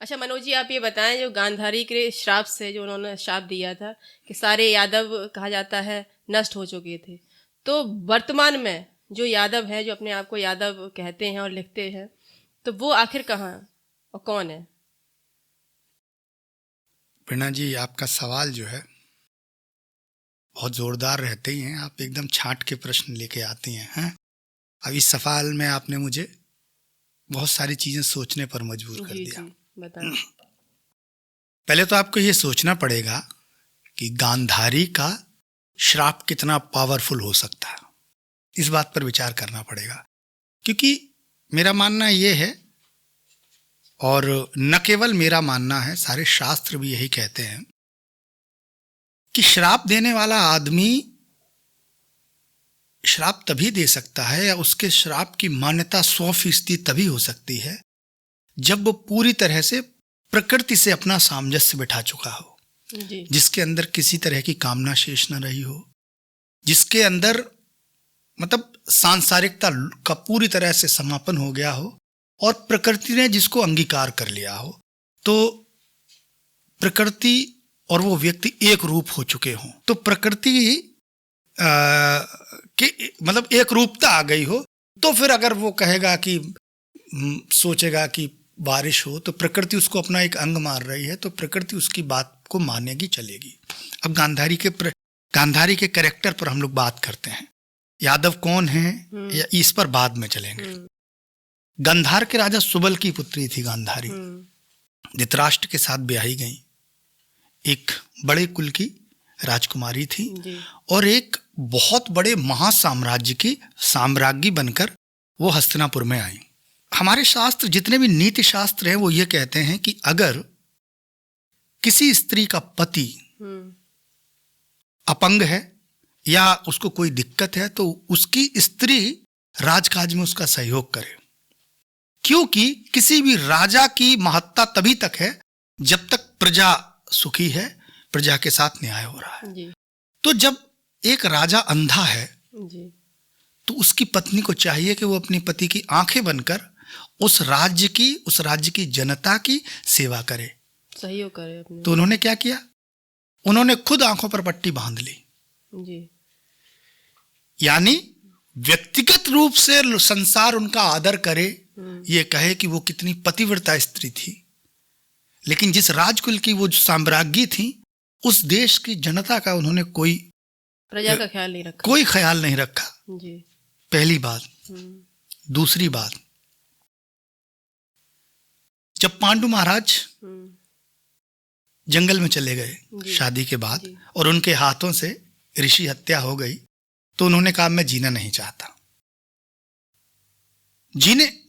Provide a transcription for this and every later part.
अच्छा मनोज जी, आप ये बताएं, जो गांधारी के श्राप से जो उन्होंने श्राप दिया था कि सारे यादव कहा जाता है नष्ट हो चुके थे, तो वर्तमान में जो यादव है, जो अपने आप को यादव कहते हैं और लिखते हैं, तो वो आखिर कहाँ है और कौन है? प्रेरणा जी, आपका सवाल जो है बहुत जोरदार रहते ही हैं। आप एकदम छांट के प्रश्न लेके आती हैं। अब इस सवाल में आपने मुझे बहुत सारी चीजें सोचने पर मजबूर कर जी दिया। जी, बताएं। पहले तो आपको ये सोचना पड़ेगा कि गांधारी का श्राप कितना पावरफुल हो सकता है। इस बात पर विचार करना पड़ेगा, क्योंकि मेरा मानना ये है, और न केवल मेरा मानना है, सारे शास्त्र भी यही कहते हैं कि श्राप देने वाला आदमी श्राप तभी दे सकता है, या उसके श्राप की मान्यता 100% तभी हो सकती है जब वो पूरी तरह से प्रकृति से अपना सामंजस्य बिठा चुका हो, जी जिसके अंदर किसी तरह की कामना शेष न रही हो, जिसके अंदर मतलब सांसारिकता का पूरी तरह से समापन हो गया हो, और प्रकृति ने जिसको अंगीकार कर लिया हो। तो प्रकृति और वो व्यक्ति एक रूप हो चुके हों, तो प्रकृति कि मतलब एक रूपता आ गई हो, तो फिर अगर वो कहेगा कि सोचेगा कि बारिश हो, तो प्रकृति उसको अपना एक अंग मान रही है, तो प्रकृति उसकी बात को मानेगी, चलेगी। अब गांधारी के कैरेक्टर पर हम लोग बात करते हैं। यादव कौन है या इस पर बाद में चलेंगे। गंधार के राजा सुबल की पुत्री थी गांधारी। धृतराष्ट्र के साथ ब्याही गई, एक बड़े कुल की राजकुमारी थी, और एक बहुत बड़े महासाम्राज्य की साम्राज्ञी बनकर वो हस्तिनापुर में आई। हमारे शास्त्र, जितने भी नीति शास्त्र हैं, वो ये कहते हैं कि अगर किसी स्त्री का पति अपंग है या उसको कोई दिक्कत है, तो उसकी स्त्री राजकाज में उसका सहयोग करे, क्योंकि किसी भी राजा की महत्ता तभी तक है जब तक प्रजा सुखी है, प्रजा के साथ न्याय हो रहा है। जी तो जब एक राजा अंधा है, जी, तो उसकी पत्नी को चाहिए कि वो अपनी पति की आंखें बनकर उस राज्य की जनता की सेवा करे, सहयोग करे अपने। तो उन्होंने क्या किया? उन्होंने खुद आंखों पर पट्टी बांध ली। जी, यानी व्यक्तिगत रूप से संसार उनका आदर करे, ये कहे कि वो कितनी पतिव्रता स्त्री थी, लेकिन जिस राजकुल की वो साम्राज्ञी थी, उस देश की जनता का उन्होंने कोई प्रजा का ख्याल नहीं रखा, कोई ख्याल नहीं रखा। जी। पहली बात। दूसरी बात, जब पांडु महाराज जंगल में चले गए शादी के बाद, और उनके हाथों से ऋषि हत्या हो गई, तो उन्होंने कहा मैं जीना नहीं चाहता।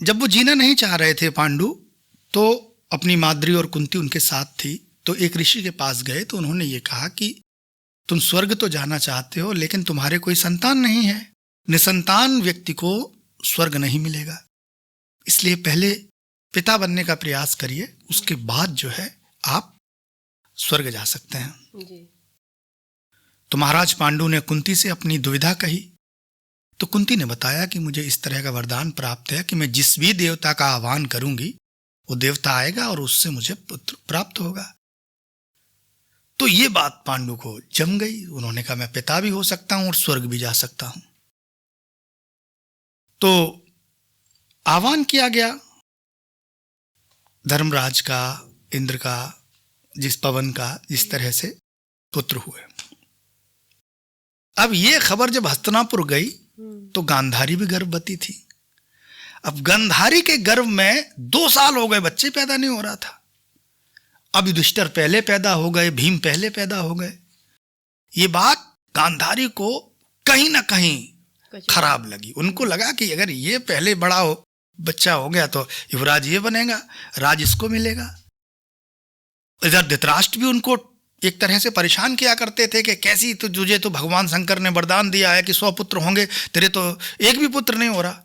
जब वो जीना नहीं चाह रहे थे पांडु, तो अपनी माद्री और कुंती उनके साथ थी, तो एक ऋषि के पास गए, तो उन्होंने ये कहा कि तुम स्वर्ग तो जाना चाहते हो, लेकिन तुम्हारे कोई संतान नहीं है, निसंतान व्यक्ति को स्वर्ग नहीं मिलेगा, इसलिए पहले पिता बनने का प्रयास करिए, उसके बाद जो है आप स्वर्ग जा सकते हैं। जी। तो महाराज पांडु ने कुंती से अपनी दुविधा कही, तो कुंती ने बताया कि मुझे इस तरह का वरदान प्राप्त है कि मैं जिस भी देवता का आह्वान करूंगी, वो देवता आएगा और उससे मुझे पुत्र प्राप्त होगा। तो ये बात पांडु को जम गई। उन्होंने कहा मैं पिता भी हो सकता हूं और स्वर्ग भी जा सकता हूं। तो आह्वान किया गया धर्मराज का, इंद्र का, जिस पवन का, जिस तरह से पुत्र हुए। अब ये खबर जब हस्तिनापुर गई, तो गांधारी भी गर्भवती थी। अब गांधारी के गर्भ में 2 साल हो गए, बच्चे पैदा नहीं हो रहा था। अब युधिष्ठिर पहले पैदा हो गए, भीम पहले पैदा हो गए। ये बात गांधारी को कहीं ना कहीं खराब लगी। उनको लगा कि अगर ये पहले बच्चा हो गया तो युवराज ये बनेगा, राज इसको मिलेगा। इधर धृतराष्ट्र भी उनको एक तरह से परेशान किया करते थे कि कैसी, तो तुझे तो भगवान शंकर ने वरदान दिया है कि 100 पुत्र होंगे, तेरे तो एक भी पुत्र नहीं हो रहा।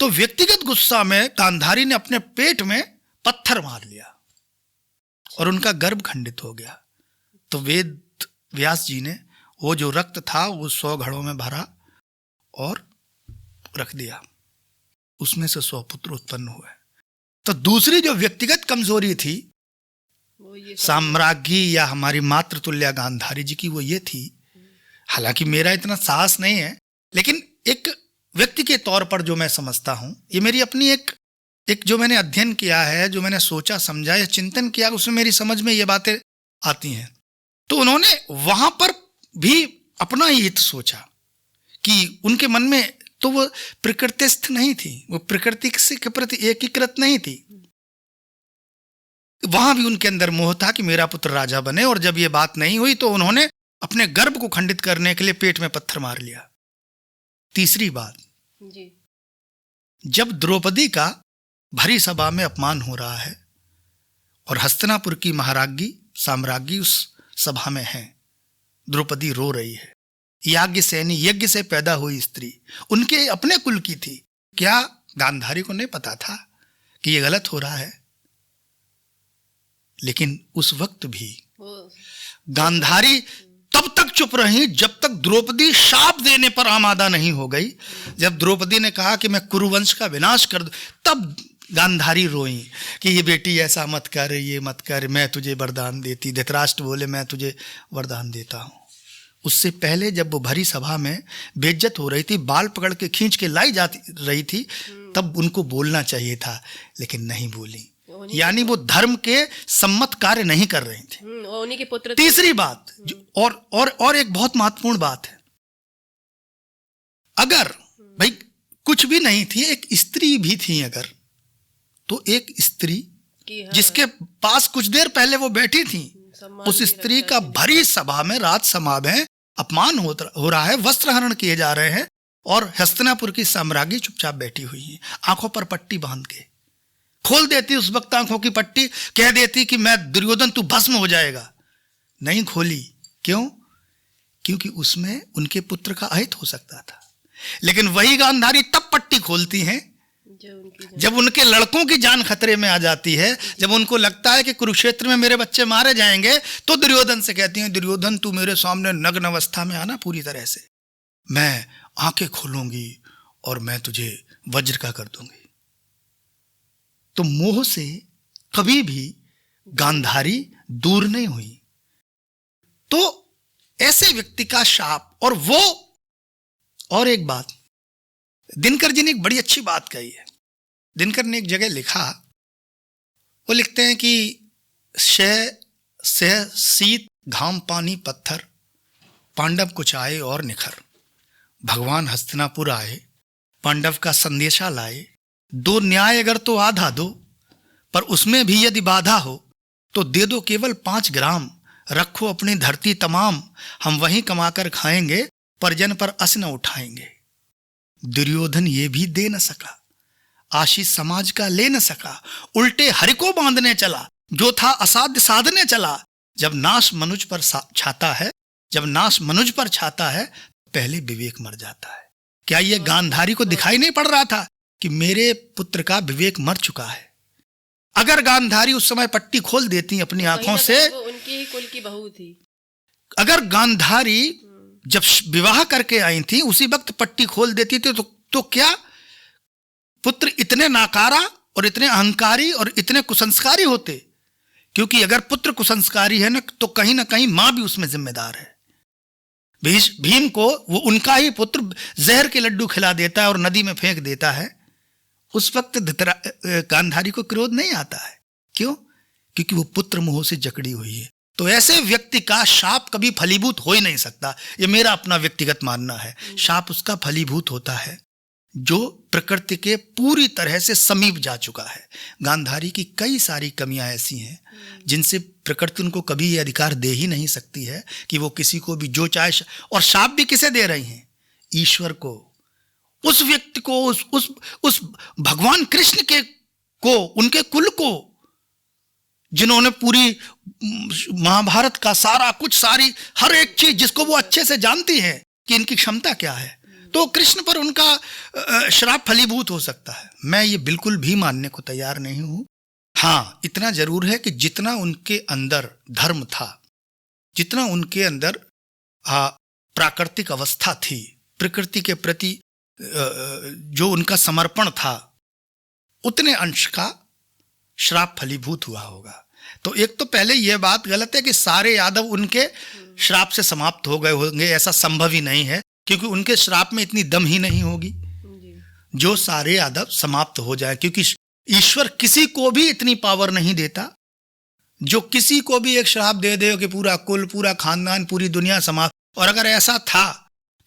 तो व्यक्तिगत गुस्सा में गांधारी ने अपने पेट में पत्थर मार लिया और उनका गर्भ खंडित हो गया। तो वेद व्यास जी ने वो जो रक्त था वो 100 घड़ों में भरा और रख दिया, उसमें से 100 पुत्र उत्पन्न हुए। तो दूसरी जो व्यक्तिगत कमजोरी थी वो ये साम्राज्ञी या हमारी मातृतुल्य गांधारी जी की, वो ये थी, हालांकि मेरा इतना साहस नहीं है, लेकिन एक व्यक्ति के तौर पर जो मैं समझता हूं, ये मेरी अपनी एक जो मैंने अध्ययन किया है, जो मैंने सोचा समझा या चिंतन किया, उसमें मेरी समझ में ये बातें आती हैं। तो उन्होंने वहां पर भी अपना ही हित सोचा कि उनके मन में तो वो प्रकृतिस्थ नहीं थी, वो प्रकृति के प्रति एकीकृत नहीं थी। वहां भी उनके अंदर मोह था कि मेरा पुत्र राजा बने, और जब ये बात नहीं हुई तो उन्होंने अपने गर्भ को खंडित करने के लिए पेट में पत्थर मार लिया। तीसरी बात, जी जब द्रौपदी का भरी सभा में अपमान हो रहा है और हस्तिनापुर की महाराज्ञी साम्राज्ञी उस सभा में है, द्रौपदी रो रही है, याज्ञ सैनी यज्ञ से पैदा हुई स्त्री, उनके अपने कुल की थी, क्या गांधारी को नहीं पता था कि ये गलत हो रहा है? लेकिन उस वक्त भी गांधारी तब तक चुप रही जब तक द्रौपदी शाप देने पर आमादा नहीं हो गई। जब द्रौपदी ने कहा कि मैं कुरुवंश का विनाश कर दूं, तब गांधारी रोई कि ये बेटी ऐसा मत कर, ये मत कर, मैं तुझे वरदान देती। धृतराष्ट्र बोले मैं तुझे वरदान देता हूं। उससे पहले जब वो भरी सभा में बेइज्जत हो रही थी, बाल पकड़ के खींच के लाई जाती रही थी, तब उनको बोलना चाहिए था, लेकिन नहीं बोली। यानी वो धर्म के सम्मत कार्य नहीं कर रही थी। उन्हीं के पुत्र। तीसरी बात और एक बहुत महत्वपूर्ण बात है, अगर भाई कुछ भी नहीं थी, एक स्त्री भी थी अगर, तो एक स्त्री जिसके पास कुछ देर पहले वो बैठी थी, उस स्त्री का भरी सभा में, राजसभा में अपमान हो रहा है, वस्त्र हरण किए जा रहे हैं, और हस्तिनापुर की साम्राज्ञी चुपचाप बैठी हुई है, आंखों पर पट्टी बांध के। खोल देती उस वक्त आंखों की पट्टी, कह देती कि मैं दुर्योधन तू भस्म हो जाएगा। नहीं खोली, क्यों? क्योंकि उसमें उनके पुत्र का अहित हो सकता था। लेकिन वही गांधारी तब पट्टी खोलती हैं जब उनके लड़कों की जान खतरे में आ जाती है, जब उनको लगता है कि कुरुक्षेत्र में मेरे बच्चे मारे जाएंगे, तो दुर्योधन से कहती हैं, दुर्योधन तू मेरे सामने नग्न अवस्था में आना पूरी तरह से, मैं आंखें खोलूंगी और मैं तुझे वज्र का कर दूंगी। तो मोह से कभी भी गांधारी दूर नहीं हुई। तो ऐसे व्यक्ति का शाप, और वो, और एक बात, दिनकर जी ने एक बड़ी अच्छी बात कही है। दिनकर ने एक जगह लिखा, वो लिखते हैं कि सह शीत घाम पानी पत्थर, पांडव कुछ आए और निखर। भगवान हस्तिनापुर आए, पांडव का संदेशा लाए, दो न्याय अगर तो आधा दो, पर उसमें भी यदि बाधा हो तो दे दो केवल 5 ग्राम, रखो अपनी धरती तमाम, हम वहीं कमाकर खाएंगे, परिजन पर अस न उठाएंगे। दुर्योधन ये भी दे न सका, आशीष समाज का ले न सका, उल्टे हरि को बांधने चला, जो था असाध्य साधने चला। जब नाश मनुज पर छाता है, जब नाश मनुज पर छाता है, पहले विवेक मर जाता है। क्या ये गांधारी को दिखाई नहीं पड़ रहा था कि मेरे पुत्र का विवेक मर चुका है? अगर गांधारी उस समय पट्टी खोल देती अपनी आंखों से, उनकी ही कुल की बहू थी, अगर गांधारी जब विवाह करके आई थी उसी वक्त पट्टी खोल देती थी, तो क्या पुत्र इतने नाकारा और इतने अहंकारी और इतने कुसंस्कारी होते? क्योंकि अगर पुत्र कुसंस्कारी है ना, तो कहीं ना कहीं मां भी उसमें जिम्मेदार है। भीम को वो उनका ही पुत्र जहर के लड्डू खिला देता है और नदी में फेंक देता है, उस वक्त गांधारी को क्रोध नहीं आता है। क्यों? क्योंकि वो पुत्र मोह से जकड़ी हुई है। तो ऐसे व्यक्ति का शाप कभी फलीभूत हो ही नहीं सकता। ये मेरा अपना व्यक्तिगत मानना है। शाप उसका फलीभूत होता है जो प्रकृति के पूरी तरह से समीप जा चुका है। गांधारी की कई सारी कमियां ऐसी हैं जिनसे प्रकृति उनको कभी ये अधिकार दे ही नहीं सकती है कि वो किसी को भी जो चाहे, और शाप भी किसे दे रही हैं? ईश्वर को, उस व्यक्ति को, उस भगवान कृष्ण को, उनके कुल को, जिन्होंने पूरी महाभारत का सारा कुछ, सारी हर एक चीज जिसको वो अच्छे से जानती है कि इनकी क्षमता क्या है, तो कृष्ण पर उनका श्राप फलीभूत हो सकता है। मैं ये बिल्कुल भी मानने को तैयार नहीं हूं। हाँ, इतना जरूर है कि जितना उनके अंदर धर्म था, जितना उनके अंदर प्राकृतिक अवस्था थी, प्रकृति के प्रति जो उनका समर्पण था, उतने अंश का श्राप फलीभूत हुआ होगा। तो एक तो पहले यह बात गलत है कि सारे यादव उनके श्राप से समाप्त हो गए होंगे, ऐसा संभव ही नहीं है, क्योंकि उनके श्राप में इतनी दम ही नहीं होगी जो सारे यादव समाप्त हो जाए, क्योंकि ईश्वर किसी को भी इतनी पावर नहीं देता जो किसी को भी एक श्राप दे दे कि पूरा कुल, पूरा खानदान, पूरी दुनिया समाप्त। और अगर ऐसा था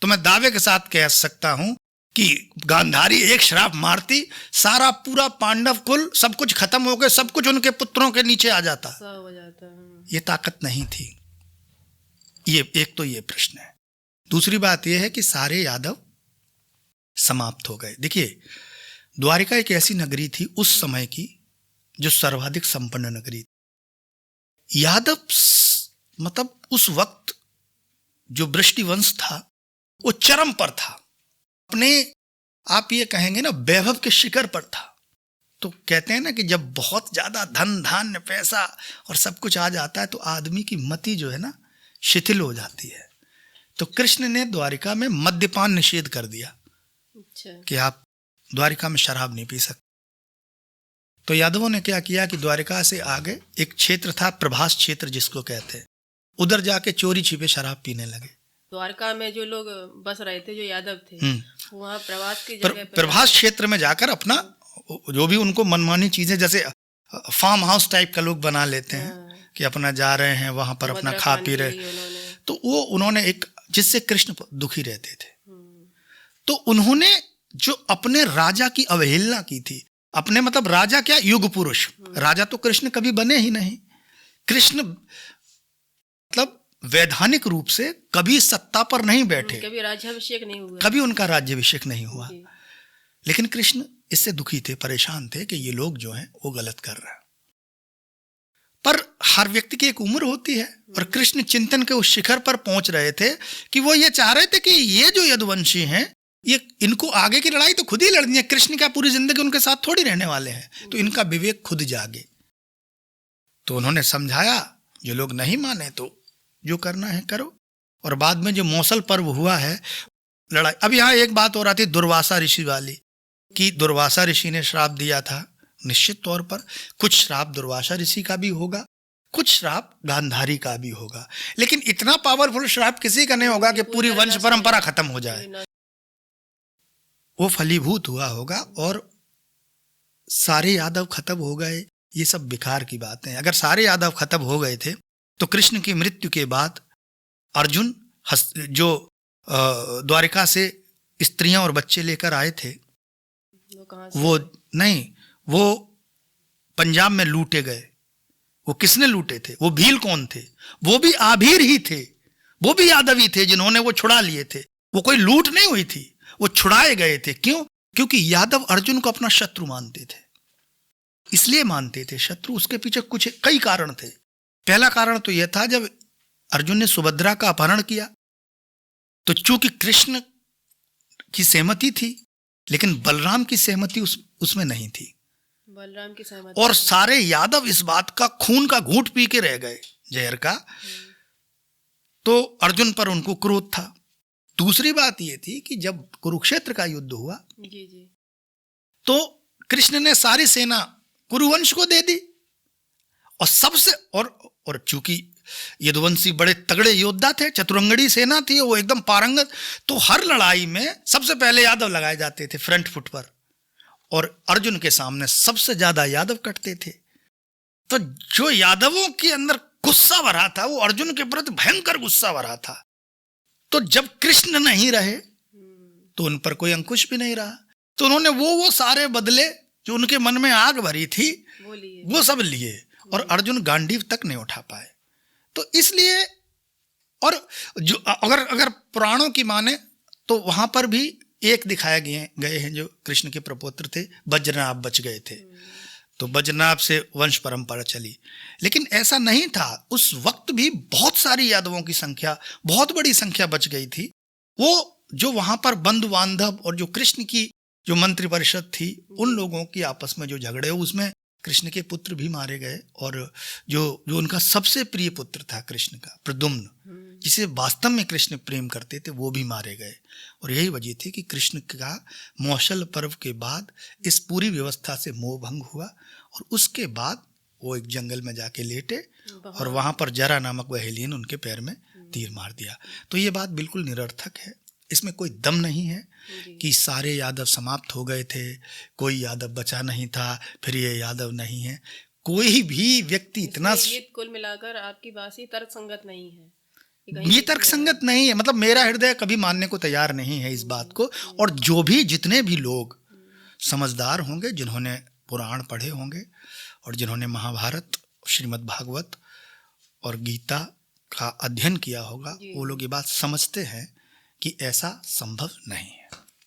तो मैं दावे के साथ कह सकता हूं कि गांधारी एक श्राप मारती, सारा पूरा पांडव कुल सब कुछ खत्म हो गए, सब कुछ उनके पुत्रों के नीचे आ जाता। हो जाता। ये ताकत नहीं थी। ये एक तो ये प्रश्न है। दूसरी बात यह है कि सारे यादव समाप्त हो गए। देखिए, द्वारिका एक ऐसी नगरी थी उस समय की जो सर्वाधिक संपन्न नगरी थी। यादव मतलब उस वक्त जो वृष्टिवंश था वो चरम पर था, अपने आप ये कहेंगे ना वैभव के शिखर पर था। तो कहते हैं ना कि जब बहुत ज्यादा धन धान्य पैसा और सब कुछ आ जाता है तो आदमी की मति जो है ना शिथिल हो जाती है। तो कृष्ण ने द्वारिका में मद्यपान निषेध कर दिया। अच्छा। कि आप द्वारिका में शराब नहीं पी सकते। तो यादवों ने क्या किया कि द्वारिका से आगे एक क्षेत्र था, प्रभास क्षेत्र जिसको कहते हैं, उधर जाके चोरी छिपे शराब पीने लगे। द्वारका में जो लोग बस रहे थे, जो यादव थे, वहाँ प्रभास की जगह प्रभास क्षेत्र में जाकर अपना जो भी उनको मनमानी चीजें, जैसे फार्म हाउस टाइप का लोग बना लेते हैं कि अपना जा रहे हैं वहां पर अपना खा पी रहे, तो वो उन्होंने एक, जिससे कृष्ण दुखी रहते थे। तो उन्होंने जो अपने राजा की अवहेलना की थी, अपने मतलब राजा क्या, युग पुरुष, राजा तो कृष्ण कभी बने ही नहीं। कृष्ण मतलब वैधानिक रूप से कभी सत्ता पर नहीं बैठे, कभी राज्याभिषेक नहीं हुआ, कभी उनका राज्याभिषेक नहीं हुआ। लेकिन कृष्ण इससे दुखी थे, परेशान थे कि ये लोग जो हैं वो गलत कर रहे हैं। पर हर व्यक्ति की एक उम्र होती है, और कृष्ण चिंतन के उस शिखर पर पहुंच रहे थे कि वो ये चाह रहे थे कि ये जो यदुवंशी हैं, ये इनको आगे की लड़ाई तो खुद ही लड़नी है, कृष्ण क्या पूरी जिंदगी उनके साथ थोड़ी रहने वाले हैं, तो इनका विवेक खुद जागे। तो उन्होंने समझाया, जो लोग नहीं माने तो जो करना है करो। और बाद में जो मौसल पर्व हुआ है लड़ाई, अब यहाँ एक बात और आती, दुर्वासा ऋषि वाली, कि दुर्वासा ऋषि ने श्राप दिया था। निश्चित तौर पर कुछ श्राप दुर्वासा ऋषि का भी होगा, कुछ श्राप गांधारी का भी होगा, लेकिन इतना पावरफुल श्राप किसी का नहीं होगा कि पूरी वंश परंपरा खत्म हो जाए। वो फलीभूत हुआ होगा और सारे यादव खत्म हो गए। ये सब बेकार की बातें हैं। अगर सारे यादव खत्म हो गए थे तो कृष्ण की मृत्यु के बाद अर्जुन जो द्वारिका से स्त्रियां और बच्चे लेकर आए थे, वो पंजाब में लूटे गए। वो किसने लूटे थे? वो भील कौन थे? वो भी आभीर ही थे, वो भी यादव ही थे जिन्होंने वो छुड़ा लिए थे। वो कोई लूट नहीं हुई थी, वो छुड़ाए गए थे। क्यों? क्योंकि यादव अर्जुन को अपना शत्रु मानते थे। इसलिए मानते थे शत्रु, उसके पीछे कुछ कई कारण थे। पहला कारण तो यह था, जब अर्जुन ने सुभद्रा का अपहरण किया तो चूंकि कृष्ण की सहमति थी, लेकिन बलराम की सहमति उसमें नहीं थी। बलराम की सहमति, और सारे यादव इस बात का खून का घूंट पी के रह गए, जहर का। तो अर्जुन पर उनको क्रोध था। दूसरी बात यह थी कि जब कुरुक्षेत्र का युद्ध हुआ तो कृष्ण ने सारी सेना कुरुवंश को दे दी, और सबसे और चूंकि यदुवंशी बड़े तगड़े योद्धा थे, चतुरंगड़ी सेना थी, वो एकदम पारंगत, तो हर लड़ाई में सबसे पहले यादव लगाए जाते थे फ्रंट फुट पर, और अर्जुन के सामने सबसे ज्यादा यादव कटते थे। तो जो यादवों के अंदर गुस्सा भरा था, वो अर्जुन के प्रति भयंकर गुस्सा भरा था। तो जब कृष्ण नहीं रहे तो उन पर कोई अंकुश भी नहीं रहा। तो उन्होंने वो सारे बदले जो उनके मन में आग भरी थी वो सब लिए, और अर्जुन गांडीव तक नहीं उठा पाए। तो इसलिए, और जो अगर पुराणों की माने तो वहां पर भी एक दिखाया गए हैं जो कृष्ण के प्रपुत्र थे, वज्रनाभ बच गए थे। तो वज्रनाभ से वंश परंपरा चली। लेकिन ऐसा नहीं था, उस वक्त भी बहुत सारी यादवों की संख्या, बहुत बड़ी संख्या बच गई थी। वो जो वहां पर बंधु बांधव और जो कृष्ण की जो मंत्री परिषद थी, उन लोगों की आपस में जो झगड़े, उसमें कृष्ण के पुत्र भी मारे गए। और जो उनका सबसे प्रिय पुत्र था कृष्ण का, प्रद्युम्न, जिसे वास्तव में कृष्ण प्रेम करते थे, वो भी मारे गए। और यही वजह थी कि कृष्ण का मौसल पर्व के बाद इस पूरी व्यवस्था से मोह भंग हुआ और उसके बाद वो एक जंगल में जाके लेटे और वहां पर जरा नामक वह एलियन उनके पैर में तीर मार दिया। तो ये बात बिल्कुल निरर्थक है, इसमें कोई दम नहीं है कि सारे यादव समाप्त हो गए थे, कोई यादव बचा नहीं था, फिर ये यादव नहीं है। कोई भी व्यक्ति इतना, ये कुल मिलाकर आपकी बात ही तर्कसंगत नहीं है, ये तर्कसंगत नहीं है, मतलब मेरा हृदय कभी मानने को तैयार नहीं है इस बात को। और जो भी जितने भी लोग समझदार होंगे, जिन्होंने पुराण पढ़े होंगे और जिन्होंने महाभारत, श्रीमद् भागवत और गीता का अध्ययन किया होगा, वो लोग ये बात समझते हैं कि ऐसा संभव नहीं है।